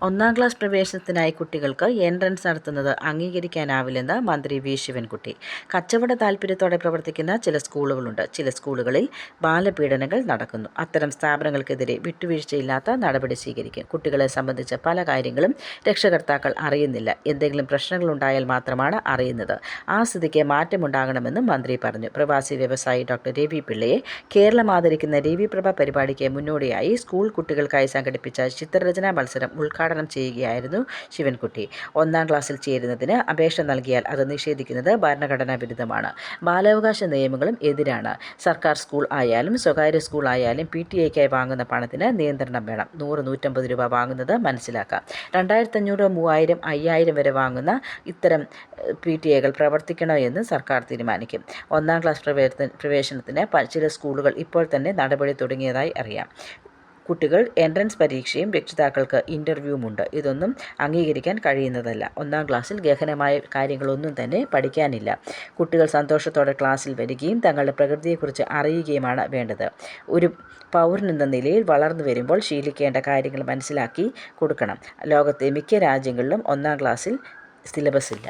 ഒന്നാം ക്ലാസ് പ്രവേശനത്തിനായി കുട്ടികൾക്ക് എൻട്രൻസ് നടത്തുന്നത് അംഗീകരിക്കാനാവില്ലെന്ന് മന്ത്രി വി ശിവൻകുട്ടി. കച്ചവട താൽപര്യത്തോടെ പ്രവർത്തിക്കുന്ന ചില സ്കൂളുകളുണ്ട്. ചില സ്കൂളുകളിൽ ബാലപീഡനങ്ങൾ നടക്കുന്നു. അത്തരം സ്ഥാപനങ്ങൾക്കെതിരെ വിട്ടുവീഴ്ചയില്ലാത്ത നടപടി സ്വീകരിക്കും. കുട്ടികളെ സംബന്ധിച്ച പല കാര്യങ്ങളും രക്ഷകർത്താക്കൾ അറിയുന്നില്ല. എന്തെങ്കിലും പ്രശ്നങ്ങളുണ്ടായാൽ മാത്രമാണ് അറിയുന്നത്. ആ സ്ഥിതിക്ക് മാറ്റമുണ്ടാകണമെന്നും മന്ത്രി പറഞ്ഞു. പ്രവാസി വ്യവസായി ഡോക്ടർ രവി പിള്ളയെ കേരളം ആദരിക്കുന്ന രവിപ്രഭ പരിപാടിക്ക് മുന്നോടിയായി സ്കൂൾ കുട്ടികൾക്കായി സംഘടിപ്പിച്ച ചിത്രരചനാ മത്സരം ഉദ്ഘാടനം ചെയ്യുകയായിരുന്നു ശിവൻകുട്ടി. ഒന്നാം ക്ലാസ്സിൽ ചേരുന്നതിന് അപേക്ഷ നൽകിയാൽ അത് നിഷേധിക്കുന്നത് ഭരണഘടനാ വിരുദ്ധമാണ്. ബാലാവകാശ നിയമങ്ങളും എതിരാണ്. സർക്കാർ സ്കൂൾ ആയാലും സ്വകാര്യ സ്കൂൾ ആയാലും PTA വാങ്ങുന്ന പണത്തിന് നിയന്ത്രണം വേണം. 100-150 രൂപ വാങ്ങുന്നത് മനസ്സിലാക്കാം. 2500, 3000, 5000 വരെ വാങ്ങുന്ന ഇത്തരം PTA പ്രവർത്തിക്കണോ എന്ന് സർക്കാർ തീരുമാനിക്കും. ഒന്നാം ക്ലാസ് പ്രവേശനത്തിന് ചില സ്കൂളുകൾ ഇപ്പോൾ തന്നെ നടപടി തുടങ്ങിയതായി അറിയാം. കുട്ടികൾ എൻട്രൻസ് പരീക്ഷയും രക്ഷിതാക്കൾക്ക് ഇൻ്റർവ്യൂവുമുണ്ട്. ഇതൊന്നും അംഗീകരിക്കാൻ കഴിയുന്നതല്ല. ഒന്നാം ക്ലാസ്സിൽ ഗഹനമായ കാര്യങ്ങളൊന്നും തന്നെ പഠിക്കാനില്ല. കുട്ടികൾ സന്തോഷത്തോടെ ക്ലാസ്സിൽ വരികയും തങ്ങളുടെ പ്രകൃതിയെക്കുറിച്ച് അറിയുകയുമാണ് വേണ്ടത്. ഒരു പൗരനെന്ന നിലയിൽ വളർന്നു വരുമ്പോൾ ശീലിക്കേണ്ട കാര്യങ്ങൾ മനസ്സിലാക്കി കൊടുക്കണം. ലോകത്തെ മിക്ക രാജ്യങ്ങളിലും ഒന്നാം ക്ലാസ്സിൽ സിലബസ് ഇല്ല.